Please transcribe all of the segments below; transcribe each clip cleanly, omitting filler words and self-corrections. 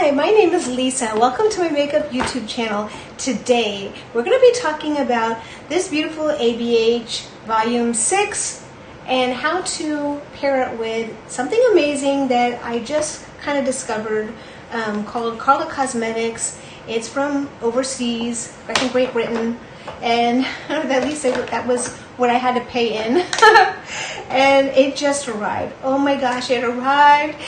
Hi, my name is Lisa. Welcome to my makeup YouTube channel. Today, we're going to be talking about this beautiful ABH Volume 6 and how to pair it with something amazing that I just kind of discovered called Karla Cosmetics. It's from overseas, I think Great Britain, and at least that was what I had to pay in. And it just arrived. Oh my gosh, it arrived.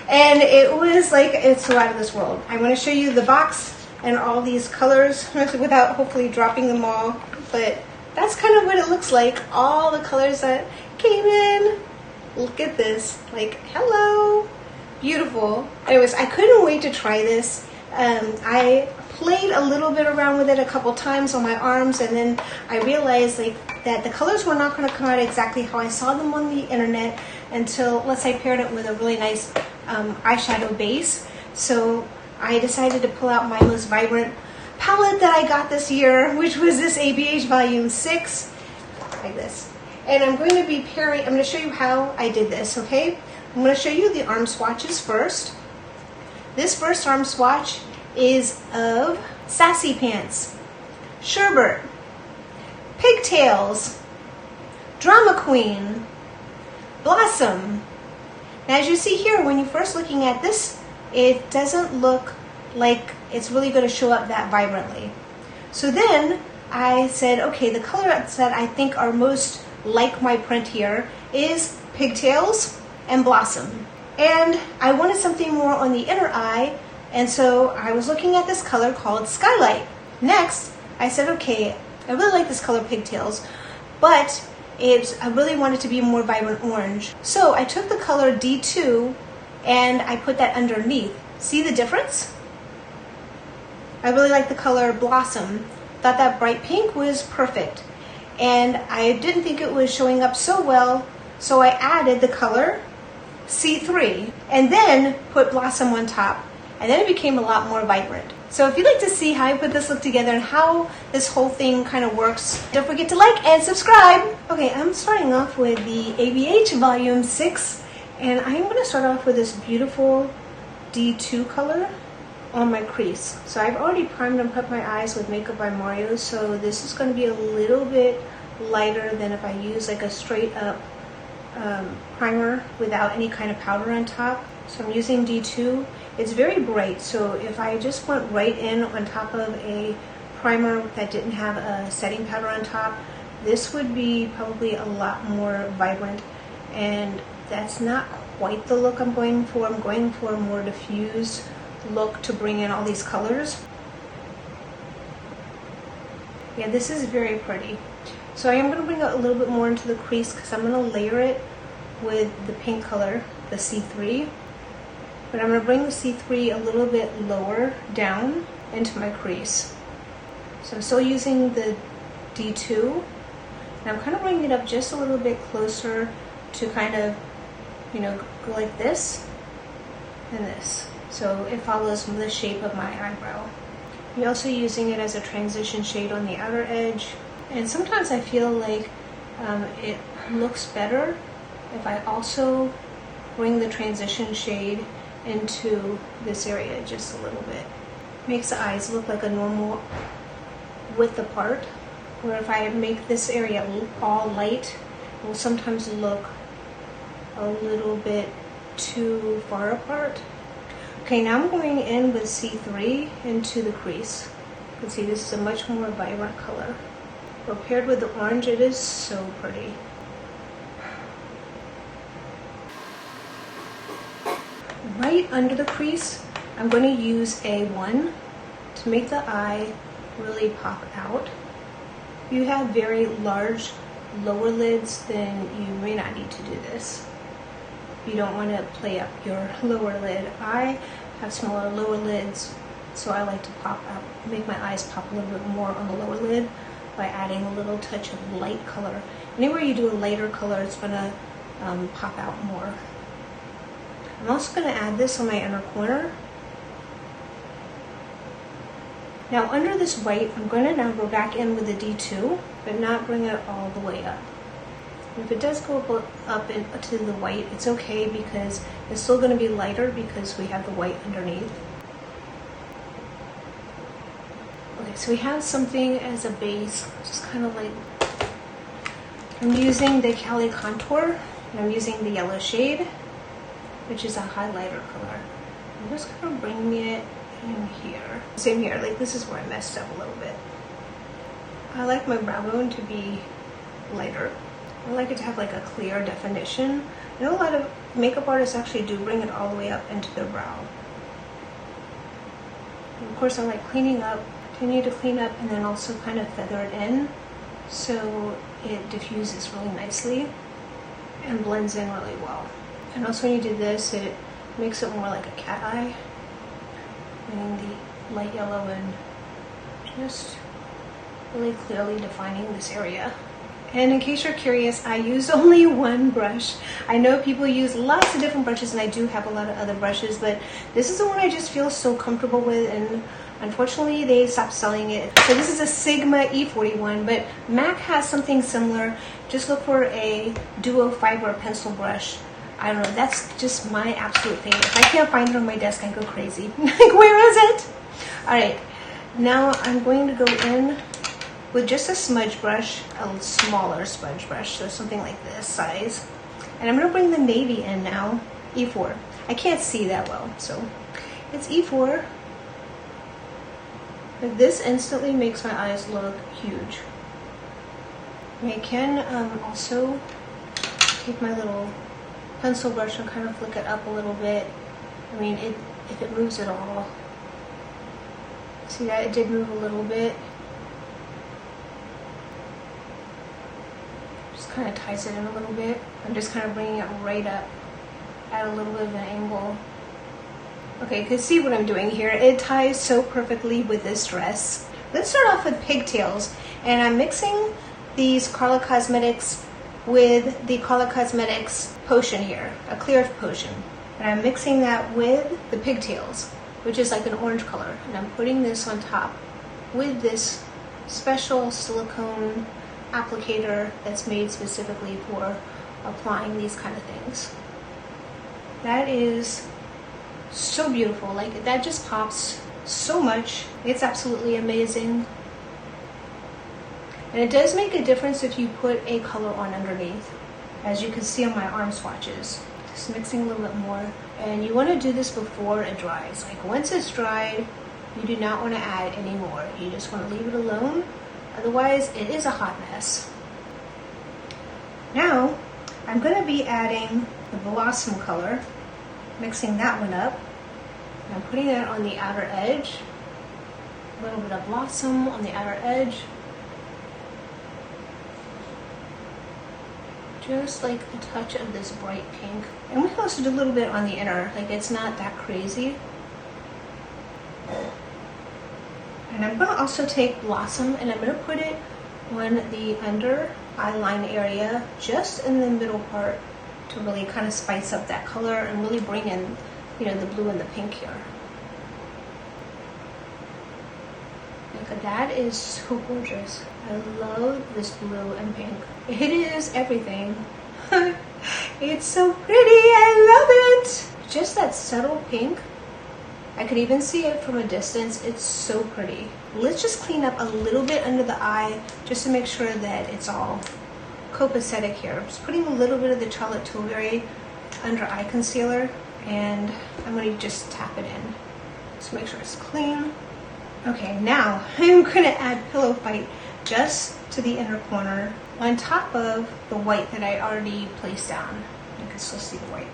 And it was like, it's so out of this world. I'm going to show you the box and all these colors without hopefully dropping them all. But that's kind of what it looks like. All the colors that came in. Look at this. Like, hello. Beautiful. Anyways, I couldn't wait to try this. I played a little bit around with it a couple times on my arms, and then I realized that the colors were not going to come out exactly how I saw them on the internet until, let's say, paired it with a really nice eyeshadow base. So I decided to pull out my most vibrant palette that I got this year, which was this ABH Volume 6, like this. And I'm going to be pairing, I'm going to show you how I did this, okay? I'm going to show you the arm swatches first. This first arm swatch is of Sassy Pants, Sherbet, Pigtails, Drama Queen, Blossom. Now, as you see here, when you're first looking at this, it doesn't look like it's really going to show up that vibrantly. So then I said, okay, the colors that I think are most like my print here is Pigtails and Blossom. And I wanted something more on the inner eye, and so I was looking at this color called Skylight. Next, I said, okay, I really like this color Pigtails, but I really wanted to be more vibrant orange. So I took the color D2 and I put that underneath. See the difference? I really like the color Blossom. Thought that bright pink was perfect. And I didn't think it was showing up so well, so I added the color C3 and then put Blossom on top, and then it became a lot more vibrant. So if you'd like to see how I put this look together and how this whole thing kind of works, don't forget to like and subscribe. Okay, I'm starting off with the ABH Volume 6, and I'm going to start off with this beautiful D2 color on my crease. So I've already primed and prepped my eyes with Makeup by Mario, so this is going to be a little bit lighter than if I use like a straight up primer without any kind of powder on top. So I'm using D2. It's very bright, so if I just went right in on top of a primer that didn't have a setting powder on top, this would be probably a lot more vibrant, and that's not quite the look I'm going for. I'm going for a more diffused look to bring in all these colors. Yeah, this is very pretty. So I am going to bring it a little bit more into the crease because I'm going to layer it with the pink color, the C3. But I'm going to bring the C3 a little bit lower down into my crease. So I'm still using the D2. And I'm kind of bringing it up just a little bit closer to kind of, you know, go like this and this. So it follows the shape of my eyebrow. I'm also using it as a transition shade on the outer edge. And sometimes I feel like it looks better if I also bring the transition shade into this area just a little bit. Makes the eyes look like a normal width apart. Where if I make this area all light, it will sometimes look a little bit too far apart. Okay, now I'm going in with C3 into the crease. You can see this is a much more vibrant color. But paired with the orange, it is so pretty. Right under the crease, I'm going to use A1 to make the eye really pop out. If you have very large lower lids, then you may not need to do this. You don't want to play up your lower lid. I have smaller lower lids, so I like to make my eyes pop a little bit more on the lower lid by adding a little touch of light color. Anywhere you do a lighter color, it's going to pop out more. I'm also going to add this on my inner corner. Now under this white, I'm going to now go back in with the D2, but not bring it all the way up. If it does go up into the white, it's okay because it's still going to be lighter because we have the white underneath. So we have something as a base, just kind of like, I'm using the Cali Contour, and I'm using the yellow shade, which is a highlighter color. I'm just kind of bringing it in here. Same here, like this is where I messed up a little bit. I like my brow bone to be lighter. I like it to have like a clear definition. I know a lot of makeup artists actually do bring it all the way up into their brow. And of course, I like cleaning up, continue to clean up, and then also kind of feather it in so it diffuses really nicely and blends in really well. And also when you do this, it makes it more like a cat eye, bringing the light yellow and just really clearly defining this area. And in case you're curious, I use only one brush. I know people use lots of different brushes, and I do have a lot of other brushes, but this is the one I just feel so comfortable with, and unfortunately they stopped selling it. So this is a Sigma E41, but MAC has something similar. Just look for a duo fiber pencil brush. I don't know, that's just my absolute favorite. If I can't find it on my desk, I go crazy. Like, where is it? All right, now I'm going to go in with just a smudge brush, a smaller smudge brush, so something like this size. And I'm gonna bring the navy in now, E4. I can't see that well, so it's E4. But this instantly makes my eyes look huge. And I can also take my little pencil brush and kind of flick it up a little bit. I mean, if it moves at all. See that? It did move a little bit. Kind of ties it in a little bit. I'm just kind of bringing it right up at a little bit of an angle. Okay, you can see what I'm doing here. It ties so perfectly with this dress. Let's start off with pigtails, and I'm mixing these Karla Cosmetics with the Karla Cosmetics potion here, a clear potion. And I'm mixing that with the pigtails, which is like an orange color. And I'm putting this on top with this special silicone applicator that's made specifically for applying these kind of things. That is so beautiful. Like, that just pops so much. It's absolutely amazing. And it does make a difference if you put a color on underneath, as you can see on my arm swatches. Just mixing a little bit more. And you want to do this before it dries. Like, once it's dried, you do not want to add any more. You just want to leave it alone. Otherwise, it is a hot mess. Now, I'm going to be adding the Blossom color, mixing that one up. I'm putting that on the outer edge. A little bit of Blossom on the outer edge. Just like a touch of this bright pink. And we can also do a little bit on the inner, like it's not that crazy. And I'm going to also take Blossom, and I'm going to put it on the under eyeline area, just in the middle part, to really kind of spice up that color and really bring in, you know, the blue and the pink here. Look, that is so gorgeous. I love this blue and pink. It is everything. It's so pretty. I love it. Just that subtle pink. I could even see it from a distance. It's so pretty. Let's just clean up a little bit under the eye just to make sure that it's all copacetic here. I'm just putting a little bit of the Charlotte Tilbury under eye concealer, and I'm going to just tap it in. Just make sure it's clean. Okay, now I'm going to add Pillow Fight just to the inner corner on top of the white that I already placed down. You can still see the white.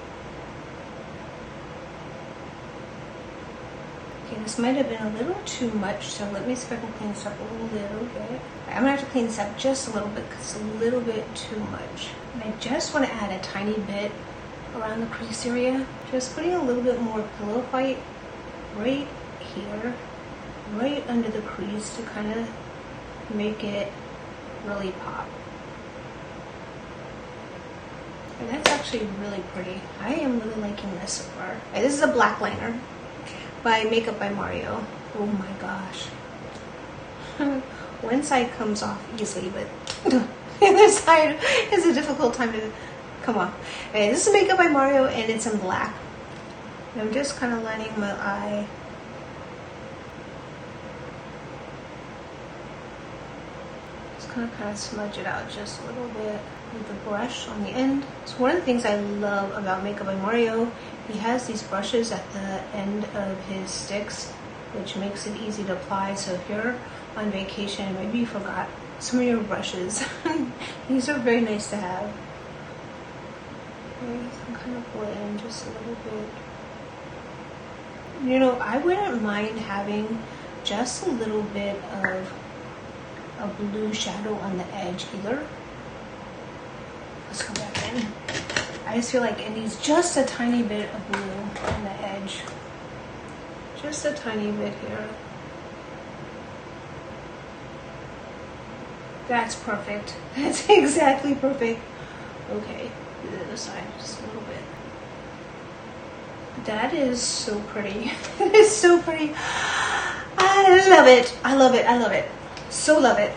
Okay, this might have been a little too much, so let me see if I can clean this up a little bit. I'm gonna have to clean this up just a little bit because it's a little bit too much. And I just want to add a tiny bit around the crease area. Just putting a little bit more Pillow Fight right here, right under the crease to kind of make it really pop. And that's actually really pretty. I am really liking this so far. Okay, this is a black liner by Makeup by Mario. Oh my gosh. One side comes off easily, but the other side is a difficult time to come off. Okay, this is Makeup by Mario, and it's in black. And I'm just kind of lining my eye. gonna kind of smudge it out just a little bit with the brush on the end. So one of the things I love about Makeup by Mario, he has these brushes at the end of his sticks, which makes it easy to apply. So if you're on vacation, maybe you forgot some of your brushes, these are very nice to have. Okay, so I'm kind of blend in just a little bit. You know, I wouldn't mind having just a little bit of a blue shadow on the edge either. Let's go back in. I just feel like it needs just a tiny bit of blue on the edge. Just a tiny bit here. That's perfect. That's exactly perfect. Okay, do the other side just a little bit. That is so pretty. It is so pretty. I love it. I love it. I love it. So love it.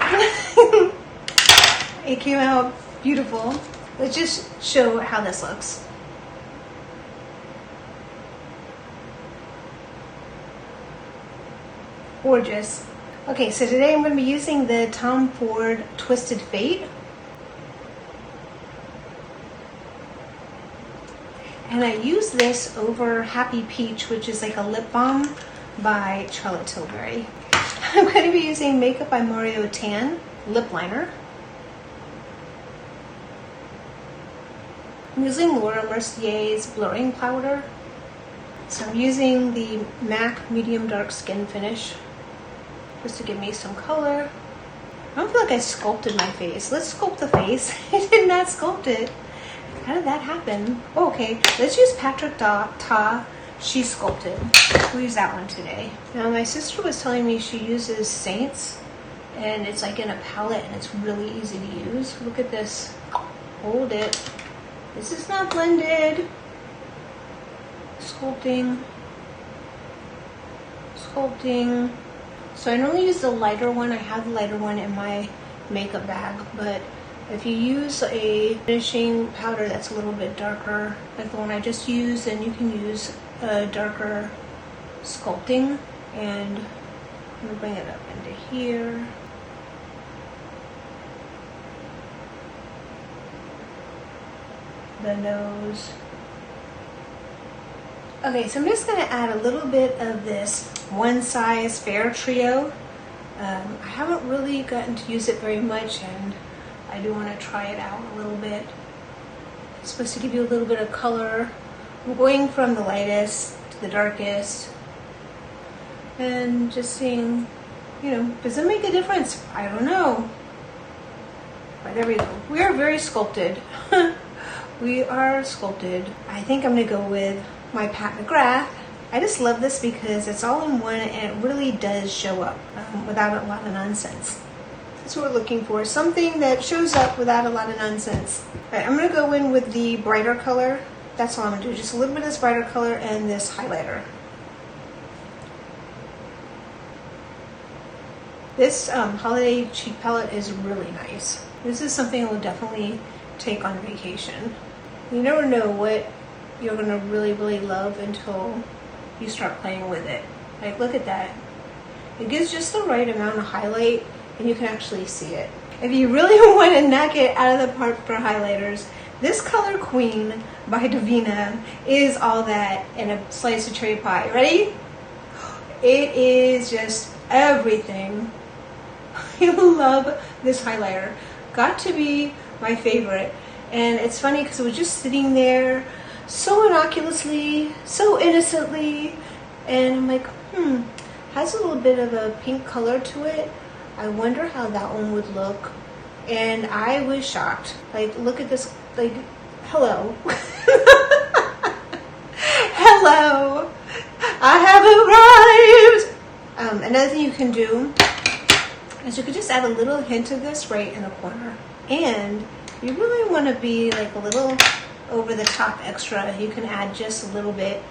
It came out beautiful. Let's just show how this looks. Gorgeous. Okay, so today I'm going to be using the Tom Ford Twisted Fate. And I use this over Happipeach, which is like a lip balm by Charlotte Tilbury. I'm going to be using Makeup by Mario Tan lip liner. I'm using Laura Mercier's blurring powder. So I'm using the MAC medium dark skin finish just to give me some color. I don't feel like I sculpted my face. Let's sculpt the face. I did not sculpt it. How did that happen? Oh, okay, let's use Patrick Starr. She Sculpted. We'll use that one today. Now my sister was telling me she uses Saints and it's like in a palette and it's really easy to use. Look at this. Hold it. This is not blended. Sculpting. Sculpting. So I normally use the lighter one. I have the lighter one in my makeup bag, but if you use a finishing powder that's a little bit darker, like the one I just used, then you can use a darker sculpting. And I'm gonna bring it up into here. The nose. Okay, so I'm just going to add a little bit of this One Size Fair Trio. I haven't really gotten to use it very much, and I do want to try it out a little bit. It's supposed to give you a little bit of color. I'm going from the lightest to the darkest, and just seeing, you know, does it make a difference? I don't know. But there we go. We are very sculpted. We are sculpted. I think I'm gonna go with my Pat McGrath. I just love this because it's all in one and it really does show up without a lot of nonsense. That's what we're looking for, something that shows up without a lot of nonsense. All right, I'm gonna go in with the brighter color. That's all I'm gonna do, just a little bit of this brighter color and this highlighter. This holiday cheek palette is really nice. This is something I will definitely take on vacation. You never know what you're gonna really, really love until you start playing with it. Like, look at that. It gives just the right amount of highlight and you can actually see it. If you really want to knock it out of the park for highlighters, this Color Queen by Norvina is all that in a slice of cherry pie. Ready? It is just everything. I love this highlighter. Got to be my favorite. And it's funny because it was just sitting there so innocuously, so innocently, and I'm like, has a little bit of a pink color to it. I wonder how that one would look. And I was shocked. Like, look at this, like, hello. Hello. I have arrived. Another thing you can do is you could just add a little hint of this right in the corner. And you really want to be like a little over the top extra. You can add just a little bit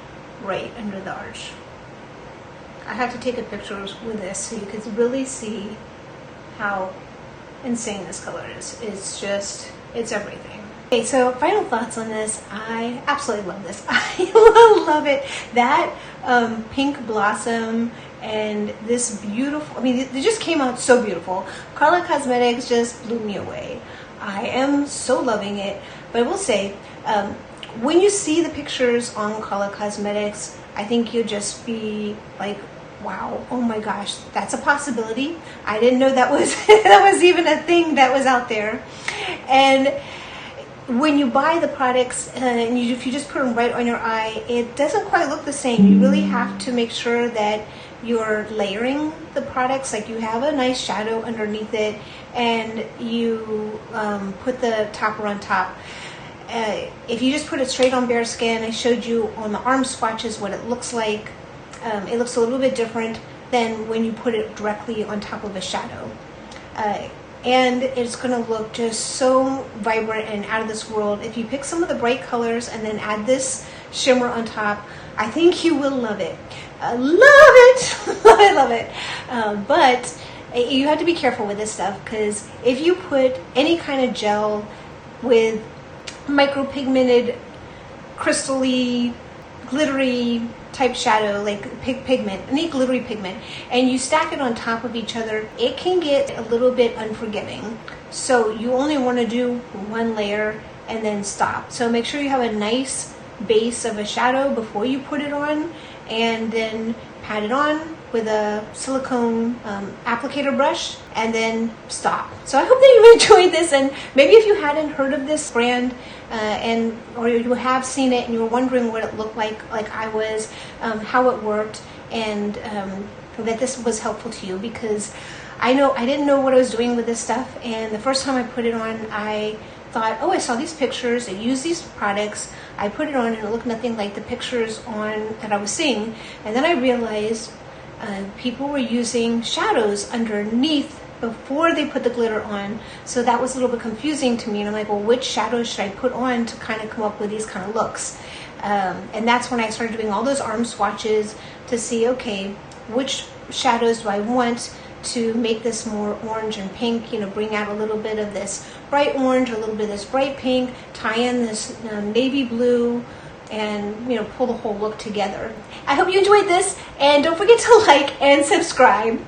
right under the arch. I have to take a picture with this so you can really see how insane this color is. It's just, it's everything. Okay, so final thoughts on this. I absolutely love this. I love it. That pink blossom And this beautiful, I mean, it just came out so beautiful. Karla Cosmetics just blew me away. I am so loving it. But I will say, when you see the pictures on Karla Cosmetics, I think you'll just be like, wow, oh my gosh, that's a possibility. I didn't know that was that was even a thing that was out there. And when you buy the products and if you just put them right on your eye, it doesn't quite look the same. You really have to make sure that you're layering the products, like you have a nice shadow underneath it and you put the topper on top. If you just put it straight on bare skin, I showed you on the arm swatches what it looks like. It looks a little bit different than when you put it directly on top of a shadow. And it's going to look just so vibrant and out of this world. If you pick some of the bright colors and then add this shimmer on top, I think you will love it. Love it! Love it, love it. But you have to be careful with this stuff, because if you put any kind of gel with micropigmented, crystally, glittery type shadow, like pigment, any glittery pigment, and you stack it on top of each other, it can get a little bit unforgiving. So you only want to do one layer and then stop. So make sure you have a nice base of a shadow before you put it on, and then pat it on with a silicone applicator brush, and then stop. So I hope that you enjoyed this, and maybe if you hadn't heard of this brand or you have seen it and you were wondering what it looked like I was, how it worked, and that this was helpful to you, because I didn't know what I was doing with this stuff, and the first time I put it on, I thought, oh, I saw these pictures, I used these products, I put it on and it looked nothing like the pictures on that I was seeing. And then I realized people were using shadows underneath before they put the glitter on, so that was a little bit confusing to me, and I'm like, well, which shadows should I put on to kind of come up with these kind of looks? And that's when I started doing all those arm swatches to see, okay, which shadows do I want to make this more orange and pink, bring out a little bit of this bright orange, a little bit of this bright pink, tie in this navy blue, and pull the whole look together. I hope you enjoyed this, and don't forget to like and subscribe.